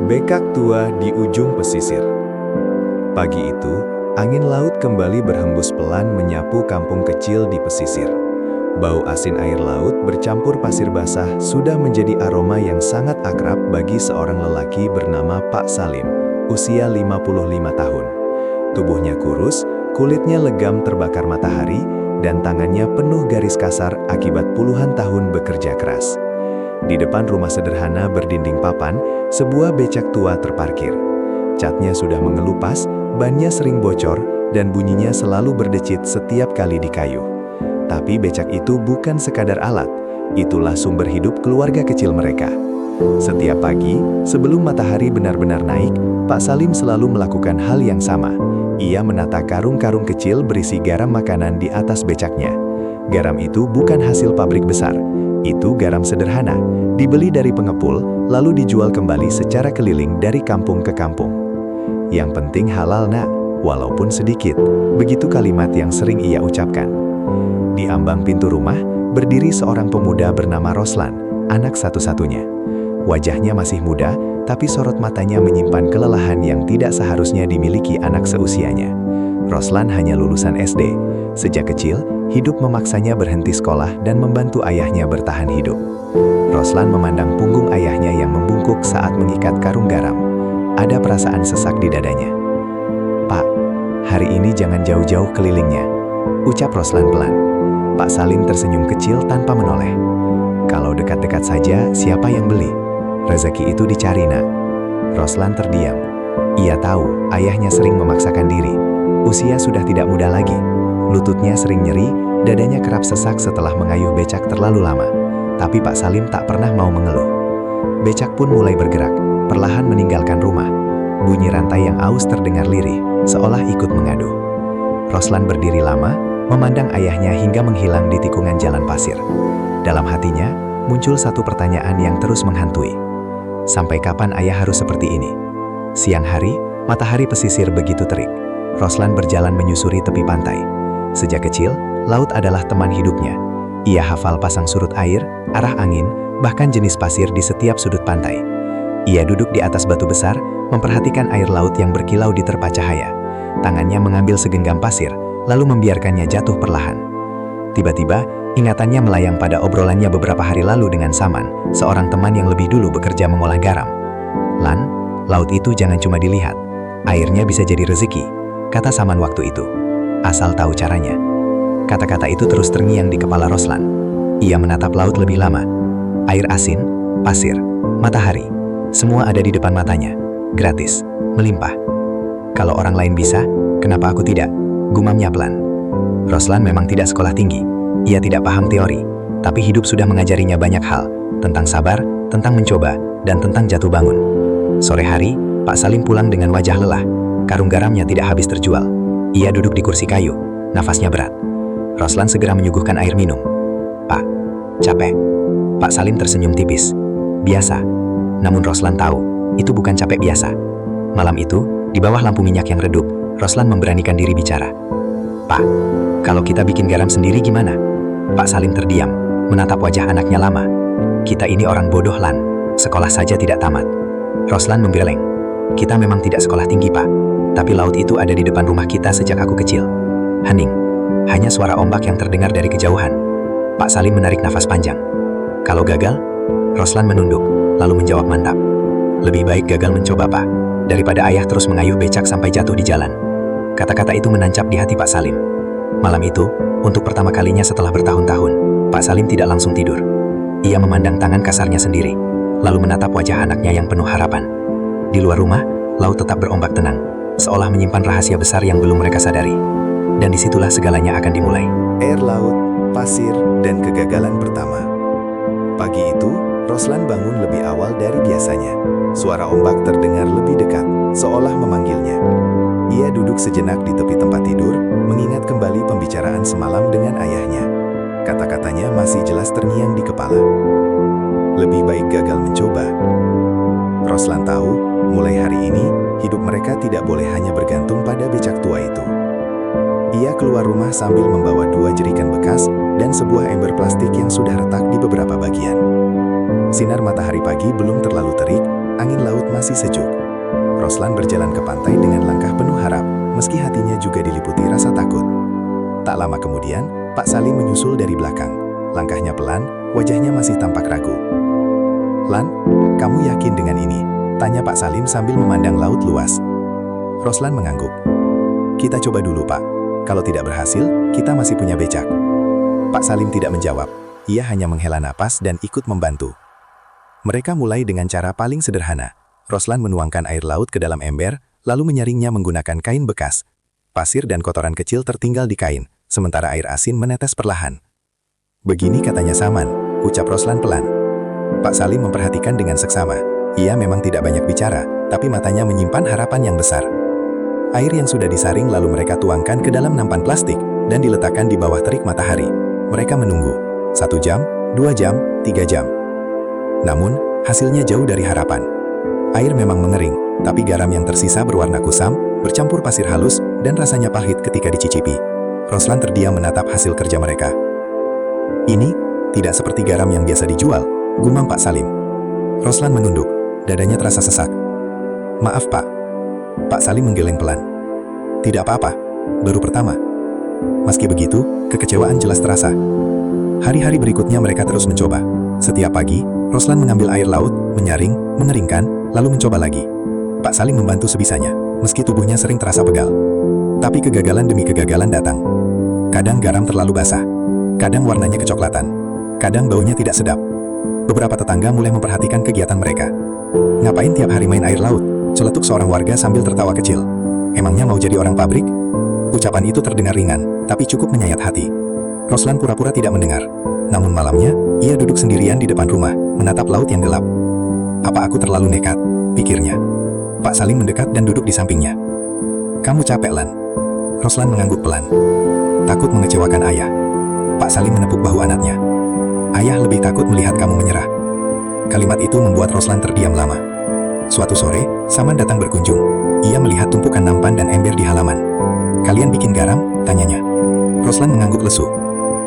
Bekak tua di ujung pesisir. Pagi itu, angin laut kembali berhembus pelan menyapu kampung kecil di pesisir. Bau asin air laut bercampur pasir basah sudah menjadi aroma yang sangat akrab bagi seorang lelaki bernama Pak Salim, usia 55 tahun. Tubuhnya kurus, kulitnya legam terbakar matahari, dan tangannya penuh garis kasar akibat puluhan tahun bekerja keras. Di depan rumah sederhana berdinding papan, sebuah becak tua terparkir. Catnya sudah mengelupas, bannya sering bocor, dan bunyinya selalu berdecit setiap kali dikayuh. Tapi becak itu bukan sekadar alat, itulah sumber hidup keluarga kecil mereka. Setiap pagi, sebelum matahari benar-benar naik, Pak Salim selalu melakukan hal yang sama. Ia menata karung-karung kecil berisi garam makanan di atas becaknya. Garam itu bukan hasil pabrik besar. Itu garam sederhana, dibeli dari pengepul, lalu dijual kembali secara keliling dari kampung ke kampung. Yang penting halal nak, walaupun sedikit, begitu kalimat yang sering ia ucapkan. Di ambang pintu rumah, berdiri seorang pemuda bernama Roslan, anak satu-satunya. Wajahnya masih muda, tapi sorot matanya menyimpan kelelahan yang tidak seharusnya dimiliki anak seusianya. Roslan hanya lulusan SD. Sejak kecil, hidup memaksanya berhenti sekolah dan membantu ayahnya bertahan hidup. Roslan memandang punggung ayahnya yang membungkuk saat mengikat karung garam. Ada perasaan sesak di dadanya. "Pak, hari ini jangan jauh-jauh kelilingnya," ucap Roslan pelan. Pak Salim tersenyum kecil tanpa menoleh. "Kalau dekat-dekat saja, siapa yang beli? Rezeki itu dicari, nak." Roslan terdiam. Ia tahu ayahnya sering memaksakan diri. Usia sudah tidak muda lagi. Lututnya sering nyeri, dadanya kerap sesak setelah mengayuh becak terlalu lama. Tapi Pak Salim tak pernah mau mengeluh. Becak pun mulai bergerak, perlahan meninggalkan rumah. Bunyi rantai yang aus terdengar lirih, seolah ikut mengaduh. Roslan berdiri lama, memandang ayahnya hingga menghilang di tikungan jalan pasir. Dalam hatinya, muncul satu pertanyaan yang terus menghantui. Sampai kapan ayah harus seperti ini? Siang hari, matahari pesisir begitu terik. Roslan berjalan menyusuri tepi pantai. Sejak kecil, laut adalah teman hidupnya. Ia hafal pasang surut air, arah angin, bahkan jenis pasir di setiap sudut pantai. Ia duduk di atas batu besar, memperhatikan air laut yang berkilau di terpa cahaya. Tangannya mengambil segenggam pasir, lalu membiarkannya jatuh perlahan. Tiba-tiba, ingatannya melayang pada obrolannya beberapa hari lalu dengan Saman, seorang teman yang lebih dulu bekerja mengolah garam. "Lan, laut itu jangan cuma dilihat. Airnya bisa jadi rezeki," kata Saman waktu itu. "Asal tahu caranya." Kata-kata itu terus terngiang di kepala Roslan. Ia menatap laut lebih lama. Air asin, pasir, matahari, semua ada di depan matanya. Gratis, melimpah. "Kalau orang lain bisa, kenapa aku tidak?" gumamnya pelan. Roslan memang tidak sekolah tinggi. Ia tidak paham teori, tapi hidup sudah mengajarinya banyak hal, tentang sabar, tentang mencoba, dan tentang jatuh bangun. Sore hari, Pak Salim pulang dengan wajah lelah. Karung garamnya tidak habis terjual. Ia duduk di kursi kayu, nafasnya berat. Roslan segera menyuguhkan air minum. "Pak, capek?" Pak Salim tersenyum tipis. "Biasa." Namun Roslan tahu, itu bukan capek biasa. Malam itu, di bawah lampu minyak yang redup, Roslan memberanikan diri bicara. "Pak, kalau kita bikin garam sendiri gimana?" Pak Salim terdiam, menatap wajah anaknya lama. "Kita ini orang bodoh, Lan. Sekolah saja tidak tamat." Roslan menggeleng. "Kita memang tidak sekolah tinggi, Pak. Tapi laut itu ada di depan rumah kita sejak aku kecil." Hening. Hanya suara ombak yang terdengar dari kejauhan. Pak Salim menarik nafas panjang. "Kalau gagal?" Roslan menunduk, lalu menjawab mantap. "Lebih baik gagal mencoba, Pak, daripada ayah terus mengayuh becak sampai jatuh di jalan." Kata-kata itu menancap di hati Pak Salim. Malam itu, untuk pertama kalinya setelah bertahun-tahun, Pak Salim tidak langsung tidur. Ia memandang tangan kasarnya sendiri, lalu menatap wajah anaknya yang penuh harapan. Di luar rumah, laut tetap berombak tenang, seolah menyimpan rahasia besar yang belum mereka sadari. Dan disitulah segalanya akan dimulai. Air laut, pasir, dan kegagalan pertama. Pagi itu, Roslan bangun lebih awal dari biasanya. Suara ombak terdengar lebih dekat, seolah memanggilnya. Ia duduk sejenak di tepi tempat tidur, mengingat kembali pembicaraan semalam dengan ayahnya. Kata-katanya masih jelas terngiang di kepala. Lebih baik gagal mencoba. Roslan tahu, mulai hari ini, hidup mereka tidak boleh hanya bergantung pada becak tua itu. Ia keluar rumah sambil membawa 2 jerikan bekas dan sebuah ember plastik yang sudah retak di beberapa bagian. Sinar matahari pagi belum terlalu terik, angin laut masih sejuk. Roslan berjalan ke pantai dengan langkah penuh harap, meski hatinya juga diliputi rasa takut. Tak lama kemudian, Pak Salim menyusul dari belakang. Langkahnya pelan, wajahnya masih tampak ragu. "Lan, kamu yakin dengan ini?" tanya Pak Salim sambil memandang laut luas. Roslan mengangguk. "Kita coba dulu, Pak. Kalau tidak berhasil, kita masih punya becak." Pak Salim tidak menjawab. Ia hanya menghela napas dan ikut membantu. Mereka mulai dengan cara paling sederhana. Roslan menuangkan air laut ke dalam ember, lalu menyaringnya menggunakan kain bekas. Pasir dan kotoran kecil tertinggal di kain, sementara air asin menetes perlahan. "Begini katanya Saman," ucap Roslan pelan. Pak Salim memperhatikan dengan seksama. Ia memang tidak banyak bicara, tapi matanya menyimpan harapan yang besar. Air yang sudah disaring lalu mereka tuangkan ke dalam nampan plastik dan diletakkan di bawah terik matahari. Mereka menunggu. 1 jam, 2 jam, 3 jam. Namun, hasilnya jauh dari harapan. Air memang mengering, tapi garam yang tersisa berwarna kusam, bercampur pasir halus, dan rasanya pahit ketika dicicipi. Roslan terdiam menatap hasil kerja mereka. "Ini tidak seperti garam yang biasa dijual," gumam Pak Salim. Roslan menunduk, dadanya terasa sesak. "Maaf, Pak." Pak Salim menggeleng pelan. "Tidak apa-apa, baru pertama." Meski begitu, kekecewaan jelas terasa. Hari-hari berikutnya mereka terus mencoba. Setiap pagi, Roslan mengambil air laut, menyaring, mengeringkan, lalu mencoba lagi. Pak Salim membantu sebisanya, meski tubuhnya sering terasa pegal. Tapi kegagalan demi kegagalan datang. Kadang garam terlalu basah, kadang warnanya kecoklatan, kadang baunya tidak sedap. Beberapa tetangga mulai memperhatikan kegiatan mereka. "Ngapain tiap hari main air laut?" celetuk seorang warga sambil tertawa kecil. "Emangnya mau jadi orang pabrik?" Ucapan itu terdengar ringan, tapi cukup menyayat hati. Roslan pura-pura tidak mendengar. Namun malamnya, ia duduk sendirian di depan rumah, menatap laut yang gelap. "Apa aku terlalu nekat?" pikirnya. Pak Salim mendekat dan duduk di sampingnya. "Kamu capek, Lan?" Roslan mengangguk pelan. "Takut mengecewakan ayah." Pak Salim menepuk bahu anaknya. "Ayah lebih takut melihat kamu menyerah." Kalimat itu membuat Roslan terdiam lama. Suatu sore, Saman datang berkunjung. Ia melihat tumpukan nampan dan ember di halaman. "Kalian bikin garam?" tanyanya. Roslan mengangguk lesu.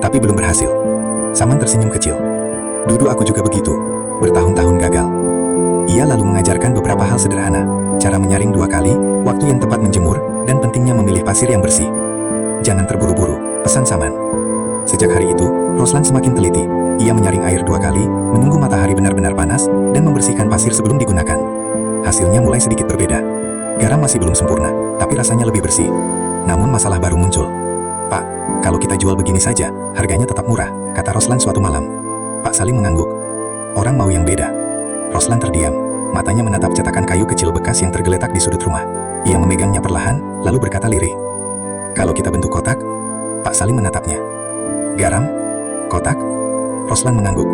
"Tapi belum berhasil." Saman tersenyum kecil. "Dulu aku juga begitu. Bertahun-tahun gagal." Ia lalu mengajarkan beberapa hal sederhana. Cara menyaring 2 kali, waktu yang tepat menjemur, dan pentingnya memilih pasir yang bersih. "Jangan terburu-buru," pesan Saman. Sejak hari itu, Roslan semakin teliti. Ia menyaring air 2 kali, menunggu matahari benar-benar panas, dan membersihkan pasir sebelum digunakan. Hasilnya mulai sedikit berbeda. Garam masih belum sempurna, tapi rasanya lebih bersih. Namun masalah baru muncul. "Pak, kalau kita jual begini saja, harganya tetap murah," kata Roslan suatu malam. Pak Salim mengangguk. "Orang mau yang beda." Roslan terdiam, matanya menatap cetakan kayu kecil bekas yang tergeletak di sudut rumah. Ia memegangnya perlahan, lalu berkata lirih. "Kalau kita bentuk kotak?" Pak Salim menatapnya. "Garam? Kotak?" Roslan mengangguk.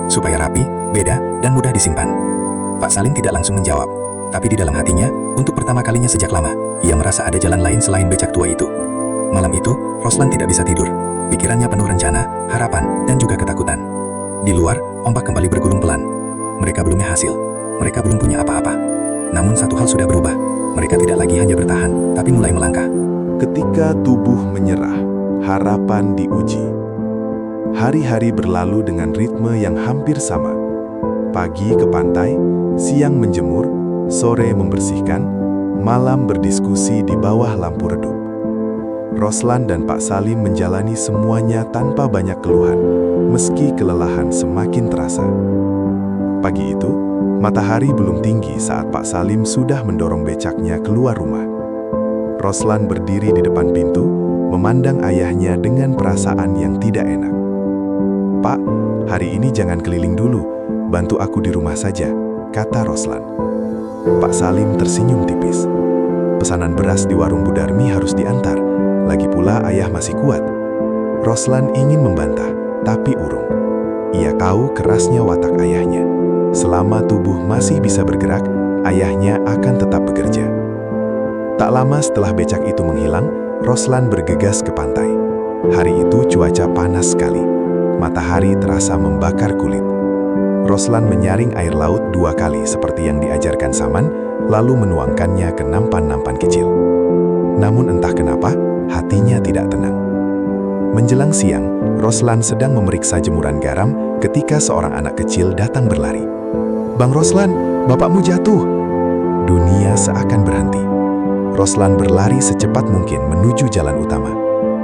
"Supaya rapi, beda, dan mudah disimpan." Pak Salim tidak langsung menjawab, tapi di dalam hatinya, untuk pertama kalinya sejak lama, ia merasa ada jalan lain selain becak tua itu. Malam itu, Roslan tidak bisa tidur. Pikirannya penuh rencana, harapan, dan juga ketakutan. Di luar, ombak kembali bergulung pelan. Mereka belum hasil. Mereka belum punya apa-apa. Namun satu hal sudah berubah. Mereka tidak lagi hanya bertahan, tapi mulai melangkah. Ketika tubuh menyerah, harapan diuji. Hari-hari berlalu dengan ritme yang hampir sama. Pagi ke pantai, siang menjemur, sore membersihkan, malam berdiskusi di bawah lampu redup. Roslan dan Pak Salim menjalani semuanya tanpa banyak keluhan, meski kelelahan semakin terasa. Pagi itu, matahari belum tinggi saat Pak Salim sudah mendorong becaknya keluar rumah. Roslan berdiri di depan pintu, memandang ayahnya dengan perasaan yang tidak enak. "Pak, hari ini jangan keliling dulu, bantu aku di rumah saja," kata Roslan. Pak Salim tersenyum tipis. "Pesanan beras di warung Bu Darmi harus diantar, lagi pula ayah masih kuat." Roslan ingin membantah, tapi urung. Ia tahu kerasnya watak ayahnya. Selama tubuh masih bisa bergerak, ayahnya akan tetap bekerja. Tak lama setelah becak itu menghilang, Roslan bergegas ke pantai. Hari itu cuaca panas sekali. Matahari terasa membakar kulit. Roslan menyaring air laut 2 kali seperti yang diajarkan Saman, lalu menuangkannya ke nampan-nampan kecil. Namun entah kenapa, hatinya tidak tenang. Menjelang siang, Roslan sedang memeriksa jemuran garam ketika seorang anak kecil datang berlari. "Bang Roslan, bapakmu jatuh!" Dunia seakan berhenti. Roslan berlari secepat mungkin menuju jalan utama.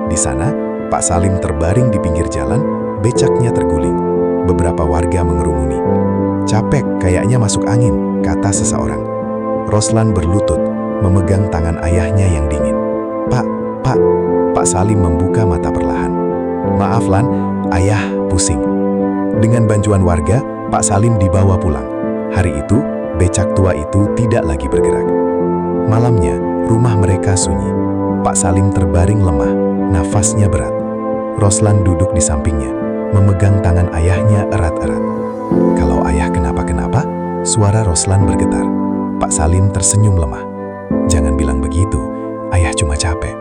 Di sana, Pak Salim terbaring di pinggir jalan, becaknya terguling. Beberapa warga mengerumuni. "Capek, kayaknya masuk angin," kata seseorang. Roslan berlutut, memegang tangan ayahnya yang dingin. Pak," Pak Salim membuka mata perlahan. "Maaf Lan, ayah pusing." Dengan bantuan warga, Pak Salim dibawa pulang. Hari itu, becak tua itu tidak lagi bergerak. Malamnya, rumah mereka sunyi. Pak Salim terbaring lemah, nafasnya berat. Roslan duduk di sampingnya, memegang tangan ayahnya erat-erat. "Kalau ayah kenapa-kenapa?" Suara Roslan bergetar. Pak Salim tersenyum lemah. "Jangan bilang begitu, ayah cuma capek."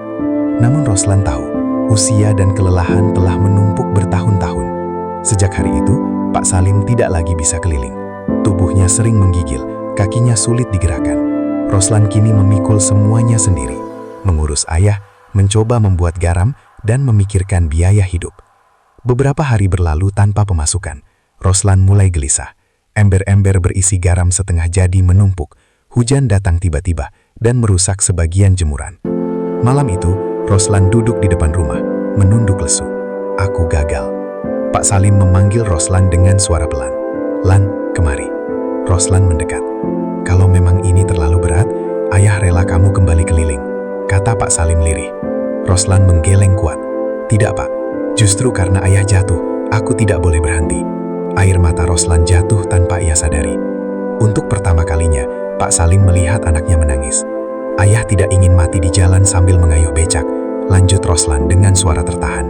Namun Roslan tahu, usia dan kelelahan telah menumpuk bertahun-tahun. Sejak hari itu, Pak Salim tidak lagi bisa keliling. Tubuhnya sering menggigil, kakinya sulit digerakkan. Roslan kini memikul semuanya sendiri. Mengurus ayah, mencoba membuat garam, dan memikirkan biaya hidup. Beberapa hari berlalu tanpa pemasukan. Roslan mulai gelisah. Ember-ember berisi garam setengah jadi menumpuk. Hujan datang tiba-tiba dan merusak sebagian jemuran. Malam itu, Roslan duduk di depan rumah, menunduk lesu. "Aku gagal." Pak Salim memanggil Roslan dengan suara pelan. "Lan, kemari." Roslan mendekat. "Kalau memang ini terlalu berat, ayah rela kamu kembali keliling," kata Pak Salim lirih. Roslan menggeleng kuat. "Tidak Pak, justru karena ayah jatuh, aku tidak boleh berhenti." Air mata Roslan jatuh tanpa ia sadari. Untuk pertama kalinya, Pak Salim melihat anaknya menangis. "Ayah tidak ingin mati di jalan sambil mengayuh becak," lanjut Roslan dengan suara tertahan.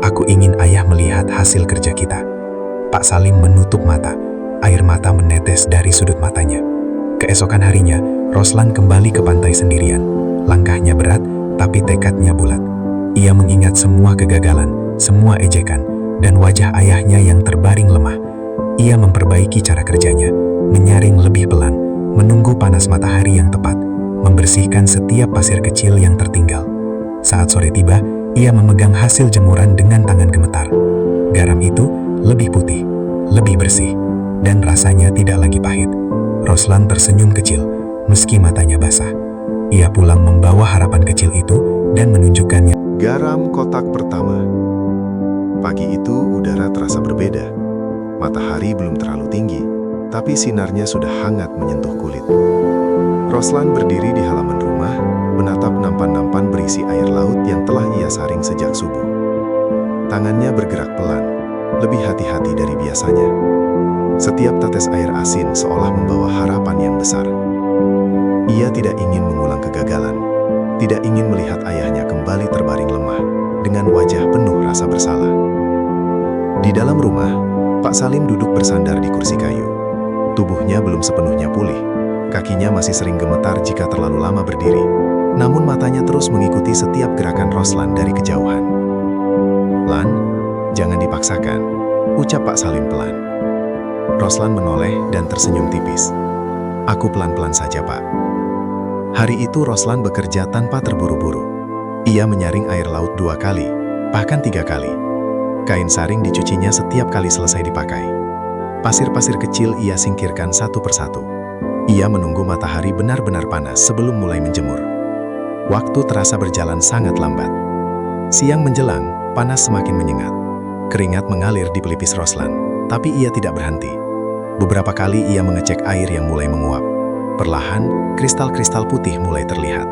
"Aku ingin ayah melihat hasil kerja kita." Pak Salim menutup mata. Air mata menetes dari sudut matanya. Keesokan harinya, Roslan kembali ke pantai sendirian. Langkahnya berat, tapi tekadnya bulat. Ia mengingat semua kegagalan, semua ejekan, dan wajah ayahnya yang terbaring lemah. Ia memperbaiki cara kerjanya, menyaring lebih pelan, menunggu panas matahari yang tepat, membersihkan setiap pasir kecil yang tertinggal. Saat sore tiba, ia memegang hasil jemuran dengan tangan gemetar. Garam itu lebih putih, lebih bersih, dan rasanya tidak lagi pahit. Roslan tersenyum kecil, meski matanya basah. Ia pulang membawa harapan kecil itu dan menunjukkannya. Garam kotak pertama. Pagi itu udara terasa berbeda. Matahari belum terlalu tinggi, tapi sinarnya sudah hangat menyentuh kulit. Roslan berdiri di halaman rumah, menatap nampan-nampan berisi air laut yang telah ia saring sejak subuh. Tangannya bergerak pelan, lebih hati-hati dari biasanya. Setiap tetes air asin seolah membawa harapan yang besar. Ia tidak ingin mengulang kegagalan, tidak ingin melihat ayahnya kembali terbaring lemah, dengan wajah penuh rasa bersalah. Di dalam rumah, Pak Salim duduk bersandar di kursi kayu. Tubuhnya belum sepenuhnya pulih. Kakinya masih sering gemetar jika terlalu lama berdiri, namun matanya terus mengikuti setiap gerakan Roslan dari kejauhan. "Lan, jangan dipaksakan," ucap Pak Salim pelan. Roslan menoleh dan tersenyum tipis. "Aku pelan-pelan saja, Pak." Hari itu Roslan bekerja tanpa terburu-buru. Ia menyaring air laut 2 kali, bahkan 3 kali. Kain saring dicucinya setiap kali selesai dipakai. Pasir-pasir kecil ia singkirkan satu persatu. Ia menunggu matahari benar-benar panas sebelum mulai menjemur. Waktu terasa berjalan sangat lambat. Siang menjelang, panas semakin menyengat. Keringat mengalir di pelipis Roslan, tapi ia tidak berhenti. Beberapa kali ia mengecek air yang mulai menguap. Perlahan, kristal-kristal putih mulai terlihat.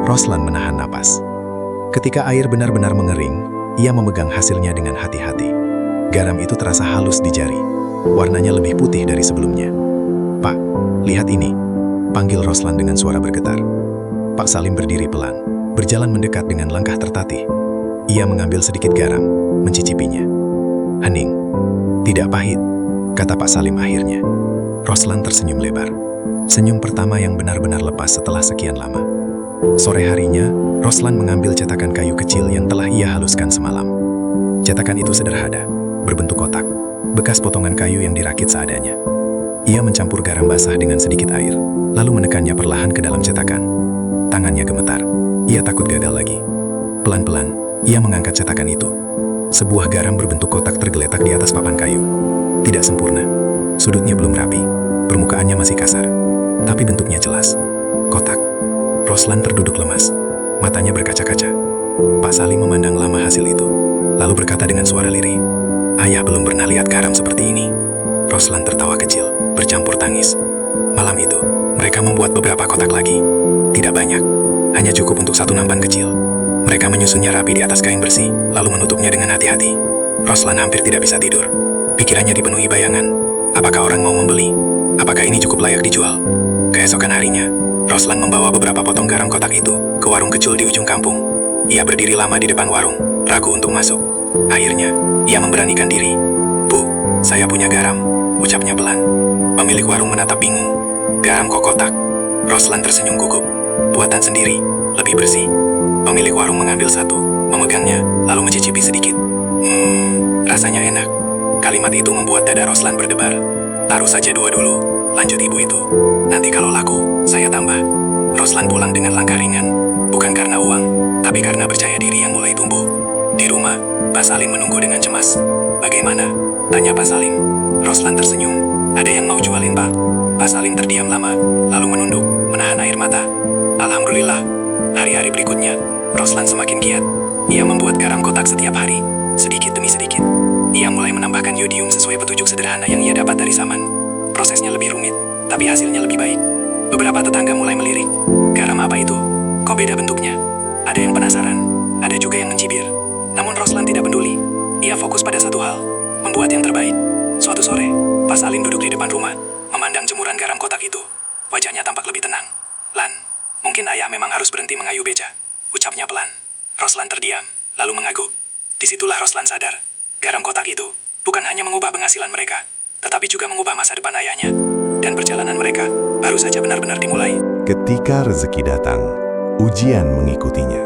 Roslan menahan napas. Ketika air benar-benar mengering, ia memegang hasilnya dengan hati-hati. Garam itu terasa halus di jari. Warnanya lebih putih dari sebelumnya. "Pak, lihat ini," panggil Roslan dengan suara bergetar. Pak Salim berdiri pelan, berjalan mendekat dengan langkah tertatih. Ia mengambil sedikit garam, mencicipinya. "Hening, tidak pahit," kata Pak Salim akhirnya. Roslan tersenyum lebar. Senyum pertama yang benar-benar lepas setelah sekian lama. Sore harinya, Roslan mengambil cetakan kayu kecil yang telah ia haluskan semalam. Cetakan itu sederhana, berbentuk kotak, bekas potongan kayu yang dirakit seadanya. Ia mencampur garam basah dengan sedikit air, lalu menekannya perlahan ke dalam cetakan. Tangannya gemetar, ia takut gagal lagi. Pelan-pelan, ia mengangkat cetakan itu. Sebuah garam berbentuk kotak tergeletak di atas papan kayu. Tidak sempurna, sudutnya belum rapi, Permukaannya masih kasar, tapi bentuknya jelas. Kotak. Roslan terduduk lemas. Matanya berkaca-kaca. Pak Salim memandang lama hasil itu, lalu berkata dengan suara lirih, "Ayah belum pernah lihat garam seperti ini." Roslan tertawa kecil, bercampur tangis. Malam itu, mereka membuat beberapa kotak lagi. Tidak banyak, hanya cukup untuk satu nampan kecil. Mereka menyusunnya rapi di atas kain bersih, lalu menutupnya dengan hati-hati. Roslan hampir tidak bisa tidur. Pikirannya dipenuhi bayangan. Apakah orang mau membeli? Apakah ini cukup layak dijual? Keesokan harinya, Roslan membawa beberapa potong garam kotak itu ke warung kecil di ujung kampung. Ia berdiri lama di depan warung, ragu untuk masuk. Akhirnya, ia memberanikan diri. "Bu, saya punya garam," ucapnya pelan. Pemilik warung menatap bingung. "Garam kok kotak?" Roslan tersenyum gugup. "Buatan sendiri, lebih bersih." Pemilik warung mengambil satu, memegangnya, lalu mencicipi sedikit. Rasanya enak." Kalimat itu membuat dada Roslan berdebar. "Taruh saja 2 dulu," lanjut ibu itu. "Nanti kalau laku, saya tambah." Roslan pulang dengan langkah ringan, bukan karena uang, tapi karena percaya diri yang mulai tumbuh. Di rumah, Pak Salim menunggu dengan cemas. "Bagaimana?" tanya Pak Salim. Roslan tersenyum. "Ada yang mau jualin, Pak?" Pak Salim terdiam lama, lalu menunduk, menahan air mata. Alhamdulillah. Hari-hari berikutnya, Roslan semakin giat. Ia membuat garam kotak setiap hari, sedikit demi sedikit. Ia mulai menambahkan yodium sesuai petunjuk sederhana yang ia dapat dari Saman. Prosesnya lebih rumit, tapi hasilnya lebih baik. Beberapa tetangga mulai melirik. "Garam apa itu? Kok beda bentuknya?" Ada yang penasaran, ada juga yang mencibir. Namun Roslan tidak peduli. Ia fokus pada satu hal, membuat yang terbaik. Suatu sore, Pak Salim duduk di depan rumah, memandang jemuran garam kotak itu. Wajahnya tampak lebih tenang. "Lan, mungkin ayah memang harus berhenti mengayuh beca," ucapnya pelan. Roslan terdiam, lalu mengangguk. Disitulah Roslan sadar, garam kotak itu bukan hanya mengubah penghasilan mereka, tetapi juga mengubah masa depan ayahnya. Dan perjalanan mereka baru saja benar-benar dimulai. Ketika rezeki datang, ujian mengikutinya.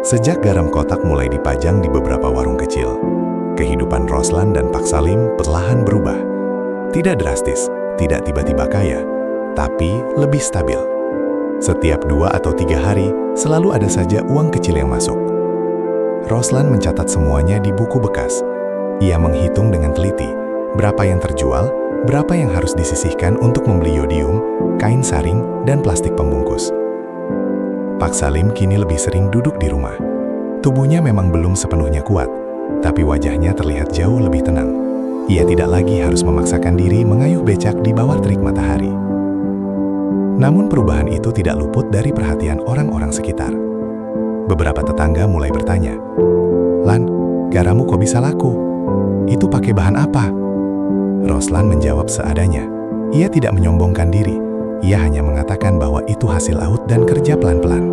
Sejak garam kotak mulai dipajang di beberapa warung kecil, kehidupan Roslan dan Pak Salim perlahan berubah. Tidak drastis, tidak tiba-tiba kaya, tapi lebih stabil. Setiap 2 atau 3 hari, selalu ada saja uang kecil yang masuk. Roslan mencatat semuanya di buku bekas. Ia menghitung dengan teliti berapa yang terjual, berapa yang harus disisihkan untuk membeli yodium, kain saring, dan plastik pembungkus. Pak Salim kini lebih sering duduk di rumah. Tubuhnya memang belum sepenuhnya kuat, tapi wajahnya terlihat jauh lebih tenang. Ia tidak lagi harus memaksakan diri mengayuh becak di bawah terik matahari. Namun perubahan itu tidak luput dari perhatian orang-orang sekitar. Beberapa tetangga mulai bertanya, "Lan, garammu kok bisa laku? Itu pakai bahan apa?" Roslan menjawab seadanya. Ia tidak menyombongkan diri. Ia hanya mengatakan bahwa itu hasil laut dan kerja pelan-pelan.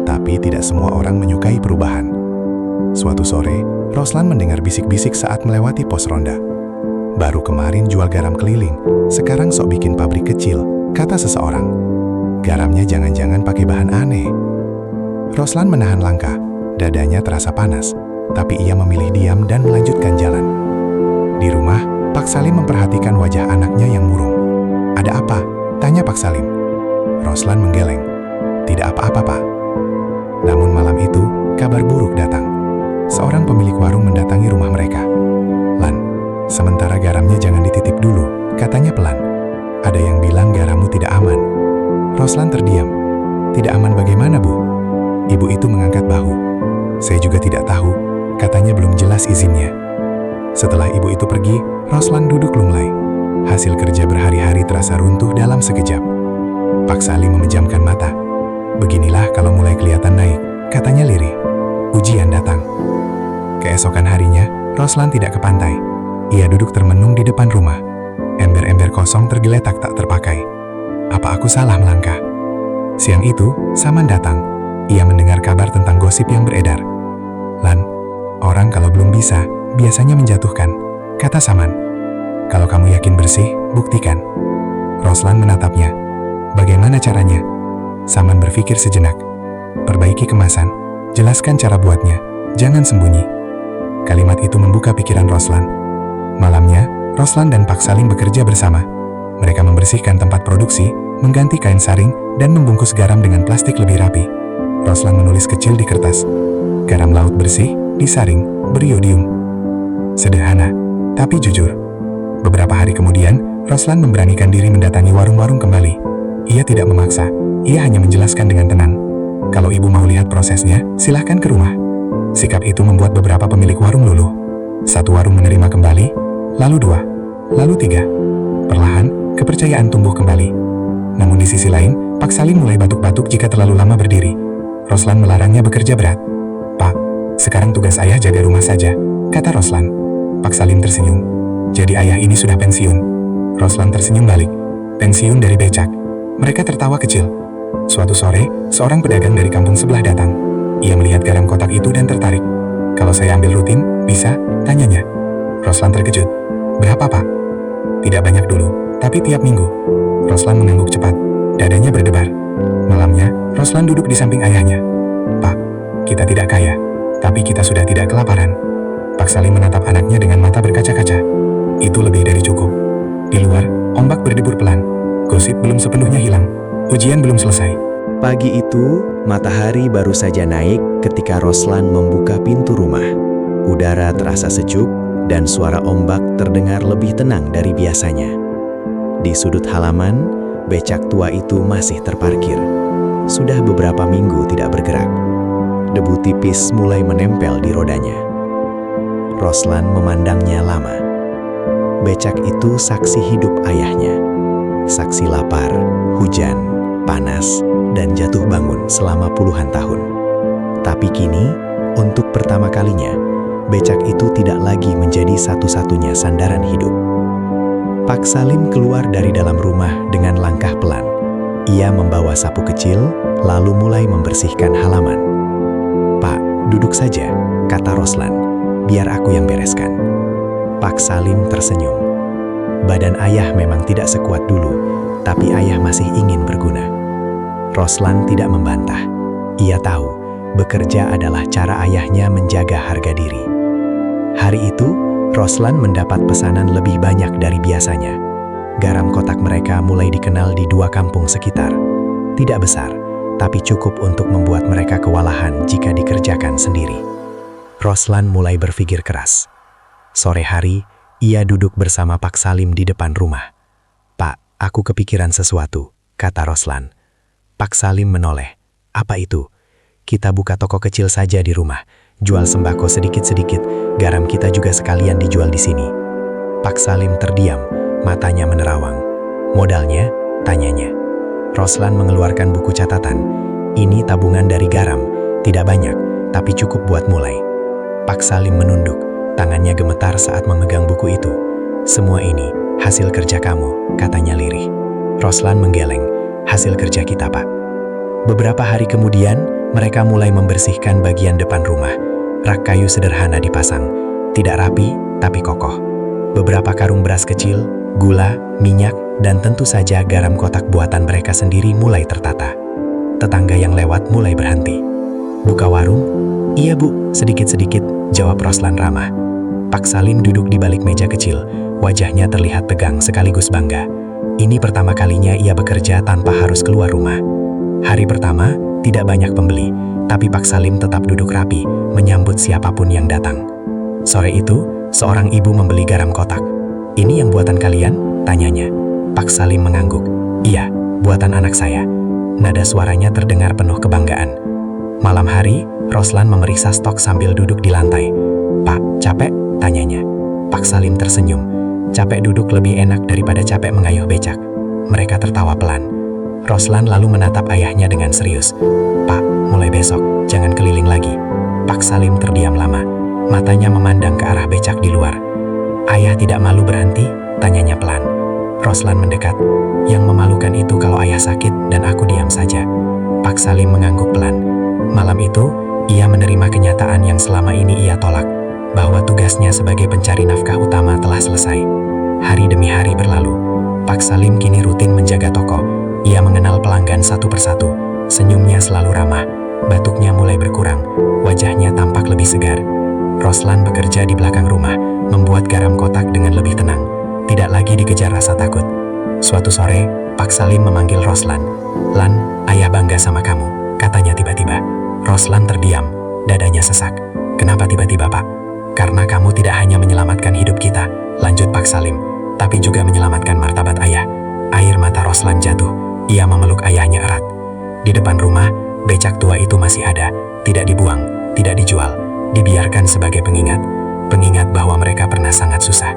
Tapi tidak semua orang menyukai perubahan. Suatu sore, Roslan mendengar bisik-bisik saat melewati pos ronda. "Baru kemarin jual garam keliling, sekarang sok bikin pabrik kecil," kata seseorang. "Garamnya jangan-jangan pakai bahan aneh." Roslan menahan langkah, dadanya terasa panas, tapi ia memilih diam dan melanjutkan jalan. Di rumah, Pak Salim memperhatikan wajah anaknya yang murung. "Ada apa?" tanya Pak Salim. Roslan menggeleng. "Tidak apa-apa, Pak." Namun malam itu, kabar buruk datang. Seorang pemilik warung mendatangi rumah mereka. "Lan, sementara garamnya jangan dititip dulu," katanya pelan. "Ada yang bilang garammu tidak aman." Roslan terdiam. "Tidak aman bagaimana, Bu?" Ibu itu mengangkat bahu. "Saya juga tidak tahu, katanya belum jelas izinnya." Setelah ibu itu pergi, Roslan duduk lunglai. Hasil kerja berhari-hari terasa runtuh dalam sekejap. Pak Salim memejamkan mata. "Beginilah kalau mulai kelihatan naik," katanya lirih. Ujian datang. Keesokan harinya, Roslan tidak ke pantai. Ia duduk termenung di depan rumah. Ember-ember kosong tergeletak tak terpakai. Apa aku salah melangkah? Siang itu, Saman datang. Ia mendengar kabar tentang gosip yang beredar. "Lan, orang kalau belum bisa, biasanya menjatuhkan," kata Saman. "Kalau kamu yakin bersih, buktikan." Roslan menatapnya. "Bagaimana caranya?" Saman berpikir sejenak. "Perbaiki kemasan, jelaskan cara buatnya, jangan sembunyi." Kalimat itu membuka pikiran Roslan. Malamnya, Roslan dan Pak Salim bekerja bersama. Mereka membersihkan tempat produksi, mengganti kain saring, dan membungkus garam dengan plastik lebih rapi. Roslan menulis kecil di kertas, "Garam laut bersih, disaring, beriodium." Sederhana, tapi jujur. Beberapa hari kemudian, Roslan memberanikan diri mendatangi warung-warung kembali. Ia tidak memaksa, ia hanya menjelaskan dengan tenang. Kalau ibu mau lihat prosesnya, silahkan ke rumah. Sikap itu membuat beberapa pemilik warung luluh. Satu warung menerima kembali, lalu dua, lalu tiga. Perlahan, kepercayaan tumbuh kembali. Namun di sisi lain, Pak Salim mulai batuk-batuk jika terlalu lama berdiri. Roslan melarangnya bekerja berat. "Pak, sekarang tugas ayah jaga rumah saja," kata Roslan. Pak Salim tersenyum. "Jadi ayah ini sudah pensiun?" Roslan tersenyum balik. "Pensiun dari becak." Mereka tertawa kecil. Suatu sore, seorang pedagang dari kampung sebelah datang. Ia melihat garam kotak itu dan tertarik. "Kalau saya ambil rutin, bisa?" tanyanya. Roslan terkejut. "Berapa, Pak?" "Tidak banyak dulu, tapi tiap minggu." Roslan mengangguk cepat. Dadanya berdebar. Malamnya, Roslan duduk di samping ayahnya. "Pak, kita tidak kaya, tapi kita sudah tidak kelaparan." Pak Salim menatap anaknya dengan mata berkaca-kaca. "Itu lebih dari cukup." Di luar, ombak berdebur pelan. Gosip belum sepenuhnya hilang. Ujian belum selesai. Pagi itu, matahari baru saja naik ketika Roslan membuka pintu rumah. Udara terasa sejuk dan suara ombak terdengar lebih tenang dari biasanya. Di sudut halaman, becak tua itu masih terparkir. Sudah beberapa minggu tidak bergerak. Debu tipis mulai menempel di rodanya. Roslan memandangnya lama. Becak itu saksi hidup ayahnya. Saksi lapar, hujan, panas, dan jatuh bangun selama puluhan tahun. Tapi kini, untuk pertama kalinya, becak itu tidak lagi menjadi satu-satunya sandaran hidup. Pak Salim keluar dari dalam rumah dengan langkah pelan. Ia membawa sapu kecil, lalu mulai membersihkan halaman. "Pak, duduk saja," kata Roslan. "Biar aku yang bereskan." Pak Salim tersenyum. Badan ayah memang tidak sekuat dulu, tapi ayah masih ingin berguna. Roslan tidak membantah. Ia tahu, bekerja adalah cara ayahnya menjaga harga diri. Hari itu, Roslan mendapat pesanan lebih banyak dari biasanya. Garam kotak mereka mulai dikenal di 2 kampung sekitar. Tidak besar, tapi cukup untuk membuat mereka kewalahan jika dikerjakan sendiri. Roslan mulai berpikir keras. Sore hari, ia duduk bersama Pak Salim di depan rumah. "Pak, aku kepikiran sesuatu," kata Roslan. Pak Salim menoleh. "Apa itu?" "Kita buka toko kecil saja di rumah. Jual sembako sedikit-sedikit, garam kita juga sekalian dijual di sini." Pak Salim terdiam, matanya menerawang. "Modalnya?" tanyanya. Roslan mengeluarkan buku catatan. "Ini tabungan dari garam, tidak banyak, tapi cukup buat mulai." Pak Salim menunduk, tangannya gemetar saat memegang buku itu. "Semua ini hasil kerja kamu," katanya lirih. Roslan menggeleng. "Hasil kerja kita, Pak." Beberapa hari kemudian, mereka mulai membersihkan bagian depan rumah. Rak kayu sederhana dipasang, tidak rapi tapi kokoh. Beberapa karung beras kecil, gula, minyak, dan tentu saja garam kotak buatan mereka sendiri mulai tertata. Tetangga yang lewat mulai berhenti. "Buka warung?" "Iya, Bu, sedikit-sedikit," jawab Roslan ramah. Pak Salim duduk di balik meja kecil, wajahnya terlihat tegang sekaligus bangga. Ini pertama kalinya ia bekerja tanpa harus keluar rumah. Hari pertama, tidak banyak pembeli, tapi Pak Salim tetap duduk rapi, menyambut siapapun yang datang. Sore itu, seorang ibu membeli garam kotak. "Ini yang buatan kalian?" tanyanya. Pak Salim mengangguk. "Iya, buatan anak saya." Nada suaranya terdengar penuh kebanggaan. Malam hari, Roslan memeriksa stok sambil duduk di lantai. "Pak, capek?" tanyanya. Pak Salim tersenyum. "Capek duduk lebih enak daripada capek mengayuh becak." Mereka tertawa pelan. Roslan lalu menatap ayahnya dengan serius. "Pak, mulai besok, jangan keliling lagi." Pak Salim terdiam lama. Matanya memandang ke arah becak di luar. "Ayah tidak malu berhenti?" tanyanya pelan. Roslan mendekat. "Yang memalukan itu kalau ayah sakit dan aku diam saja." Pak Salim mengangguk pelan. Malam itu, ia menerima kenyataan yang selama ini ia tolak, bahwa tugasnya sebagai pencari nafkah utama telah selesai. Hari demi hari berlalu. Pak Salim kini rutin menjaga toko. Ia mengenal pelanggan satu persatu. Senyumnya selalu ramah. Batuknya mulai berkurang. Wajahnya tampak lebih segar. Roslan bekerja di belakang rumah, membuat garam kotak dengan lebih tenang. Tidak lagi dikejar rasa takut. Suatu sore, Pak Salim memanggil Roslan. "Lan, ayah bangga sama kamu," katanya tiba-tiba. Roslan terdiam, dadanya sesak. "Kenapa tiba-tiba, Pak?" "Karena kamu tidak hanya menyelamatkan hidup kita," lanjut Pak Salim, tapi juga menyelamatkan martabat ayah. Air mata Roslan jatuh. Ia memeluk ayahnya erat. Di depan rumah, becak tua itu masih ada. Tidak dibuang, tidak dijual. Dibiarkan sebagai pengingat. Pengingat bahwa mereka pernah sangat susah.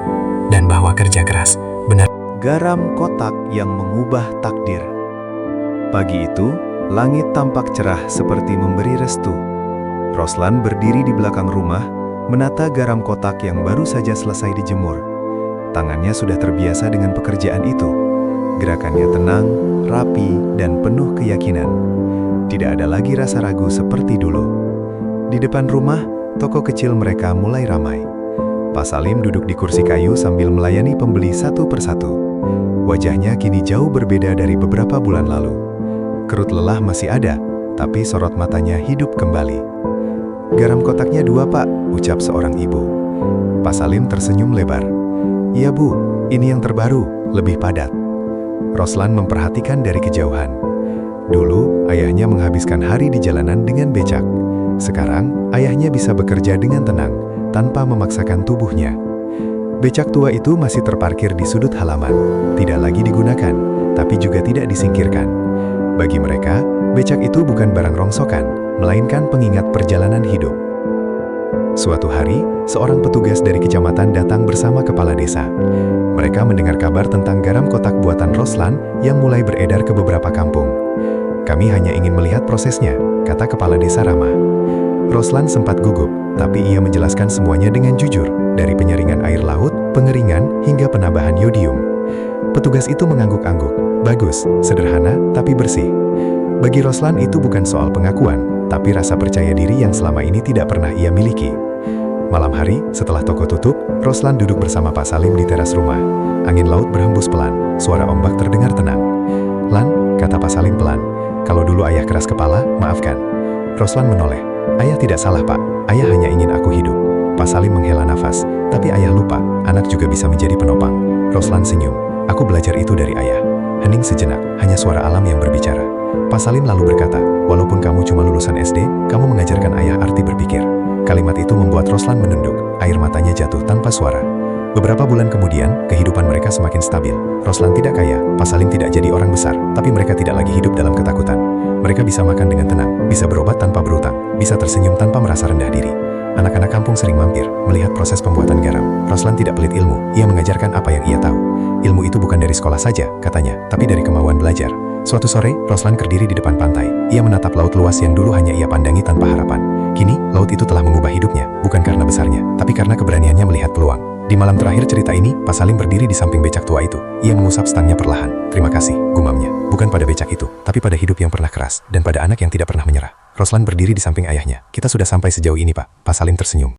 Dan bahwa kerja keras benar. Garam kotak yang mengubah takdir. Pagi itu, langit tampak cerah seperti memberi restu. Roslan berdiri di belakang rumah, menata garam kotak yang baru saja selesai dijemur. Tangannya sudah terbiasa dengan pekerjaan itu. Gerakannya tenang, rapi, dan penuh keyakinan. Tidak ada lagi rasa ragu seperti dulu. Di depan rumah, toko kecil mereka mulai ramai. Pak Salim duduk di kursi kayu sambil melayani pembeli satu persatu. Wajahnya kini jauh berbeda dari beberapa bulan lalu. Kerut lelah masih ada, tapi sorot matanya hidup kembali. "Garam kotaknya 2, Pak," ucap seorang ibu. Pak Salim tersenyum lebar. "Iya, Bu, ini yang terbaru, lebih padat." Roslan memperhatikan dari kejauhan. Dulu, ayahnya menghabiskan hari di jalanan dengan becak. Sekarang, ayahnya bisa bekerja dengan tenang, tanpa memaksakan tubuhnya. Becak tua itu masih terparkir di sudut halaman, tidak lagi digunakan, tapi juga tidak disingkirkan. Bagi mereka, becak itu bukan barang rongsokan, melainkan pengingat perjalanan hidup. Suatu hari, seorang petugas dari kecamatan datang bersama kepala desa. Mereka mendengar kabar tentang garam kotak buatan Roslan yang mulai beredar ke beberapa kampung. "Kami hanya ingin melihat prosesnya," kata kepala desa ramah. Roslan sempat gugup, tapi ia menjelaskan semuanya dengan jujur, dari penyaringan air laut, pengeringan, hingga penambahan yodium. Petugas itu mengangguk-angguk. Bagus, sederhana, tapi bersih. Bagi Roslan itu bukan soal pengakuan, tapi rasa percaya diri yang selama ini tidak pernah ia miliki. Malam hari, setelah toko tutup, Roslan duduk bersama Pak Salim di teras rumah. Angin laut berhembus pelan, suara ombak terdengar tenang. "Lan," kata Pak Salim pelan, "kalau dulu ayah keras kepala, maafkan." Roslan menoleh. "Ayah tidak salah, Pak. Ayah hanya ingin aku hidup." Pak Salim menghela nafas. "Tapi ayah lupa, anak juga bisa menjadi penopang." Roslan senyum. "Aku belajar itu dari ayah." Hening sejenak, hanya suara alam yang berbicara. Pak Salim lalu berkata, "Walaupun kamu cuma lulusan SD, kamu mengajarkan ayah arti berpikir." Kalimat itu membuat Roslan menunduk, air matanya jatuh tanpa suara. Beberapa bulan kemudian, kehidupan mereka semakin stabil. Roslan tidak kaya, Pak Salim tidak jadi orang besar, tapi mereka tidak lagi hidup dalam ketakutan. Mereka bisa makan dengan tenang, bisa berobat tanpa berutang, bisa tersenyum tanpa merasa rendah diri. Anak-anak kampung sering mampir, melihat proses pembuatan garam. Roslan tidak pelit ilmu, ia mengajarkan apa yang ia tahu. "Ilmu itu bukan dari sekolah saja," katanya, "tapi dari kemauan belajar." Suatu sore, Roslan berdiri di depan pantai. Ia menatap laut luas yang dulu hanya ia pandangi tanpa harapan. Kini, laut itu telah mengubah hidupnya, bukan karena besarnya, tapi karena keberaniannya melihat peluang. Di malam terakhir cerita ini, Pak Salim berdiri di samping becak tua itu. Ia mengusap stangnya perlahan. "Terima kasih," gumamnya. "Bukan pada becak itu, tapi pada hidup yang pernah keras, dan pada anak yang tidak pernah menyerah." Roslan berdiri di samping ayahnya. "Kita sudah sampai sejauh ini, Pak." Pak Salim tersenyum.